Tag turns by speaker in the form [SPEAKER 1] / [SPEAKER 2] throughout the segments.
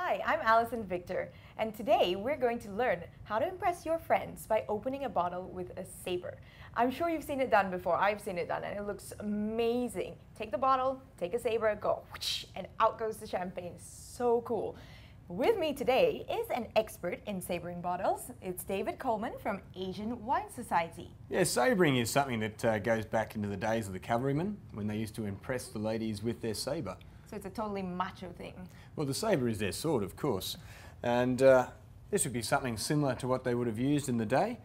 [SPEAKER 1] Hi, I'm Alison Victor, and today we're going to learn how to impress your friends by opening a bottle with a saber. I'm sure you've seen it done before. I've seen it done, and it looks amazing. Take the bottle, take a saber, go whoosh, and out goes the champagne. So cool. With me today is an expert in sabering bottles. It's David Coleman from Asian Wine Society.
[SPEAKER 2] Yeah, sabering is something that goes back into the days of the cavalrymen when they used to impress the ladies with their saber.
[SPEAKER 1] So it's a totally macho thing.
[SPEAKER 2] Well, the saber is their sword, of course, and this would be something similar to what they would have used in the day.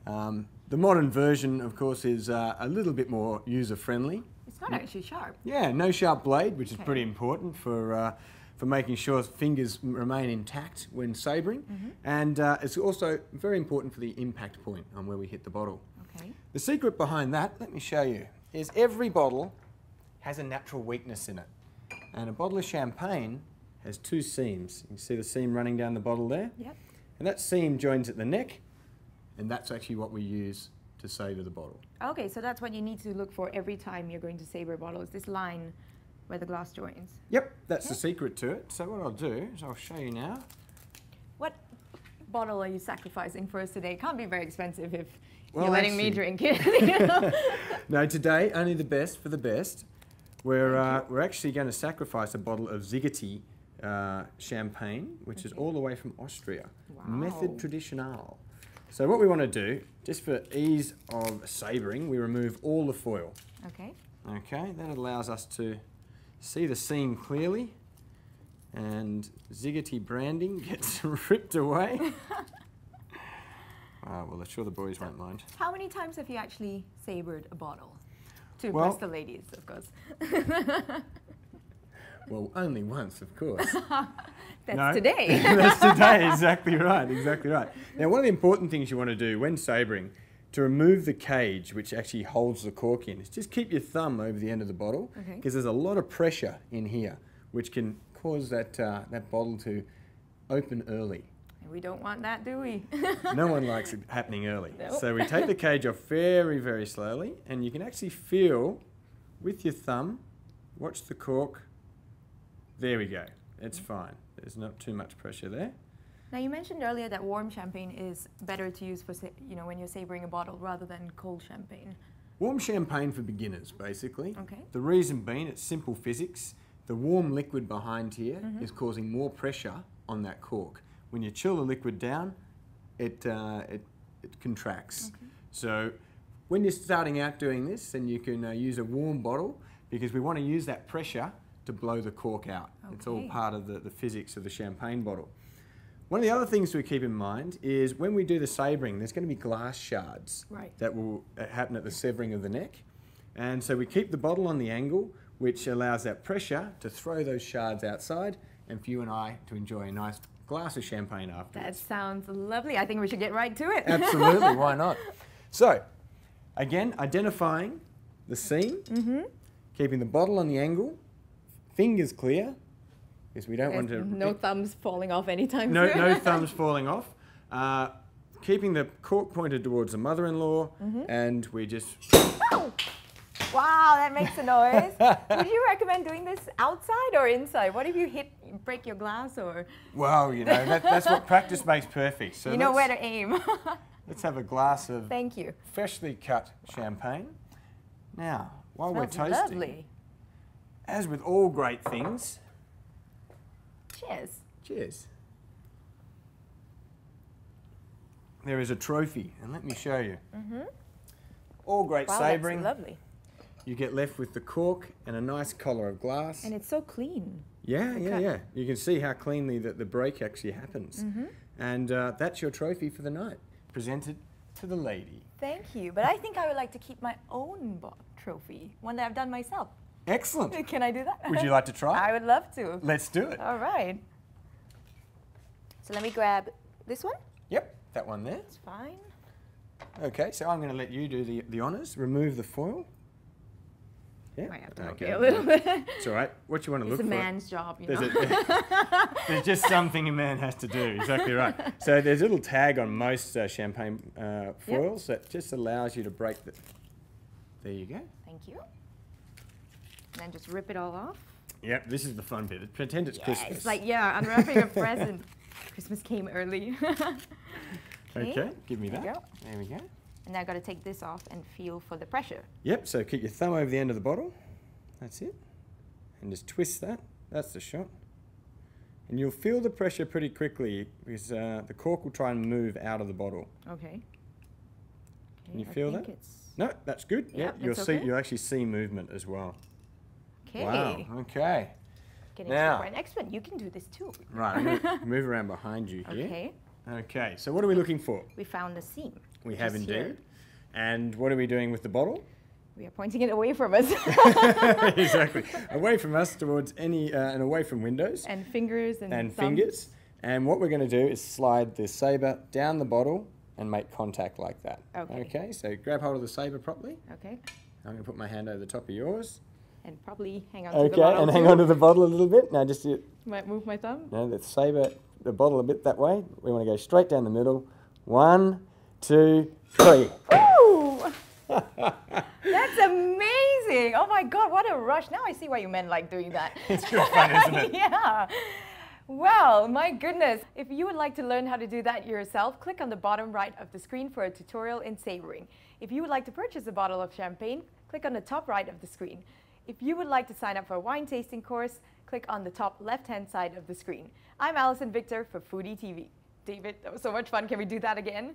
[SPEAKER 2] The modern version, of course, is a little bit more user-friendly.
[SPEAKER 1] It's not actually sharp.
[SPEAKER 2] Yeah, no sharp blade, which is pretty important for making sure fingers remain intact when sabering. And it's also very important for the impact point on where we hit the bottle.
[SPEAKER 1] Okay.
[SPEAKER 2] The secret behind that, let me show you, is every bottle has a natural weakness in it. And a bottle of champagne has two seams. You can see the seam running down the bottle there?
[SPEAKER 1] Yep.
[SPEAKER 2] And that seam joins at the neck, and that's actually what we use to saber the bottle.
[SPEAKER 1] Okay, so that's what you need to look for every time you're going to saber a bottle, is this line where the glass joins.
[SPEAKER 2] Yep, that's the secret to it. So what I'll do is I'll show you now.
[SPEAKER 1] What bottle are you sacrificing for us today? It can't be very expensive if
[SPEAKER 2] Well,
[SPEAKER 1] you're letting me drink it. You know?
[SPEAKER 2] No, today, only the best for the best. We're actually going to sacrifice a bottle of Ziggity champagne, which is all the way from Austria.
[SPEAKER 1] Wow.
[SPEAKER 2] Method traditional. So what we want to do, just for ease of sabering, we remove all the foil.
[SPEAKER 1] Okay.
[SPEAKER 2] Okay, that allows us to see the seam clearly, and Ziggity branding gets ripped away. Well, I'm sure the boys won't mind.
[SPEAKER 1] How many times have you actually sabered a bottle? To
[SPEAKER 2] Well,
[SPEAKER 1] impress the ladies, of course.
[SPEAKER 2] Well, only once, of course.
[SPEAKER 1] That's
[SPEAKER 2] No.
[SPEAKER 1] today.
[SPEAKER 2] That's today, exactly right, exactly right. Now, one of the important things you want to do when sabering, to remove the cage which actually holds the cork in, is just keep your thumb over the end of the bottle, because there's a lot of pressure in here, which can cause that bottle to open early.
[SPEAKER 1] We don't want that, do we?
[SPEAKER 2] No one likes it happening early.
[SPEAKER 1] Nope.
[SPEAKER 2] So we take the cage off very, very slowly, and you can actually feel with your thumb, watch the cork. There we go. It's fine. There's not too much pressure there.
[SPEAKER 1] Now, you mentioned earlier that warm champagne is better to use for, when you're sabering a bottle rather than cold champagne.
[SPEAKER 2] Warm champagne for beginners, basically.
[SPEAKER 1] Okay.
[SPEAKER 2] The reason being, it's simple physics. The warm liquid behind here is causing more pressure on that cork. When you chill the liquid down, it contracts. Okay. So when you're starting out doing this, then you can use a warm bottle, because we want to use that pressure to blow the cork out. Okay. It's all part of the physics of the champagne bottle. One of the other things to keep in mind is when we do the sabering, there's going to be glass shards that will happen at the severing of the neck. And so we keep the bottle on the angle, which allows that pressure to throw those shards outside, and for you and I to enjoy a nice glass of champagne afterwards.
[SPEAKER 1] That sounds lovely. I think we should get right to it.
[SPEAKER 2] Absolutely, why not? So, again, identifying the seam, keeping the bottle on the angle, fingers clear, because we don't want to...
[SPEAKER 1] No thumbs falling off anytime soon.
[SPEAKER 2] No thumbs falling off. Keeping the cork pointed towards the mother-in-law, and we just...
[SPEAKER 1] Wow, that makes a noise. Would you recommend doing this outside or inside? What if you break your glass or...
[SPEAKER 2] Well, that's what practice makes perfect. So
[SPEAKER 1] you know where to aim.
[SPEAKER 2] Let's have a glass of
[SPEAKER 1] Thank you.
[SPEAKER 2] freshly cut champagne. Now, while we're
[SPEAKER 1] Smells
[SPEAKER 2] toasting,
[SPEAKER 1] lovely.
[SPEAKER 2] as with all great things...
[SPEAKER 1] Cheers.
[SPEAKER 2] Cheers. There is a trophy, and let me show you. All great sabering.
[SPEAKER 1] That's lovely.
[SPEAKER 2] You get left with the cork and a nice collar of glass.
[SPEAKER 1] And it's so clean.
[SPEAKER 2] Yeah. You can see how cleanly the break actually happens. And that's your trophy for the night, presented to the lady.
[SPEAKER 1] Thank you, but I think I would like to keep my own trophy, one that I've done myself.
[SPEAKER 2] Excellent.
[SPEAKER 1] Can I do that?
[SPEAKER 2] Would you like to try?
[SPEAKER 1] I would love to.
[SPEAKER 2] Let's do it.
[SPEAKER 1] All right. So let me grab this one.
[SPEAKER 2] Yep, that one there.
[SPEAKER 1] It's fine.
[SPEAKER 2] Okay, so I'm going to let you do the honours. Remove the foil. Yeah.
[SPEAKER 1] Might have to help you a little bit.
[SPEAKER 2] It's all right. What you want to look for?
[SPEAKER 1] It's a man's job, you know.
[SPEAKER 2] There's just something a man has to do. Exactly right. So there's a little tag on most champagne foils that just allows you to break the... There you go.
[SPEAKER 1] Thank you. And then just rip it all off.
[SPEAKER 2] Yep, this is the fun bit. Pretend it's Christmas.
[SPEAKER 1] It's like, yeah, unwrapping a present. Christmas came early.
[SPEAKER 2] Okay, give me
[SPEAKER 1] There
[SPEAKER 2] that.
[SPEAKER 1] you go.
[SPEAKER 2] There we go.
[SPEAKER 1] And now I've got to take this off and feel for the pressure.
[SPEAKER 2] Yep, so keep your thumb over the end of the bottle. That's it. And just twist that. That's the shot. And you'll feel the pressure pretty quickly because the cork will try and move out of the bottle.
[SPEAKER 1] Okay.
[SPEAKER 2] Can you feel that? No, that's good.
[SPEAKER 1] Yeah,
[SPEAKER 2] you'll
[SPEAKER 1] that's
[SPEAKER 2] see.
[SPEAKER 1] okay.
[SPEAKER 2] You'll actually see movement as well.
[SPEAKER 1] Okay.
[SPEAKER 2] Wow. Okay.
[SPEAKER 1] Getting
[SPEAKER 2] Now-
[SPEAKER 1] for an expert. You can do this too.
[SPEAKER 2] Right. I'm going to move around behind you here.
[SPEAKER 1] Okay.
[SPEAKER 2] Okay. So what are we looking for?
[SPEAKER 1] We found the seam.
[SPEAKER 2] We have
[SPEAKER 1] just
[SPEAKER 2] indeed.
[SPEAKER 1] here.
[SPEAKER 2] And what are we doing with the bottle?
[SPEAKER 1] We are pointing it away from us.
[SPEAKER 2] Exactly. Away from us towards any, and away from windows.
[SPEAKER 1] And fingers and thumb.
[SPEAKER 2] Fingers. And what we're going to do is slide the saber down the bottle and make contact like that.
[SPEAKER 1] Okay.
[SPEAKER 2] Okay, so grab hold of the saber properly.
[SPEAKER 1] Okay.
[SPEAKER 2] I'm going to put my hand over the top of yours.
[SPEAKER 1] And probably hang on to the
[SPEAKER 2] Okay,
[SPEAKER 1] bottle
[SPEAKER 2] and hang
[SPEAKER 1] too.
[SPEAKER 2] on to the bottle a little bit. Now just
[SPEAKER 1] Might move my thumb.
[SPEAKER 2] the saber, the bottle a bit that way. We want to go straight down the middle. 1, 2, 3.
[SPEAKER 1] Ooh! That's amazing! Oh my god, what a rush. Now I see why you men like doing that.
[SPEAKER 2] It's good fun, isn't it?
[SPEAKER 1] Yeah. Well, my goodness. If you would like to learn how to do that yourself, click on the bottom right of the screen for a tutorial in sabering. If you would like to purchase a bottle of champagne, click on the top right of the screen. If you would like to sign up for a wine tasting course, click on the top left-hand side of the screen. I'm Alison Victor for Foodie TV. David, that was so much fun. Can we do that again?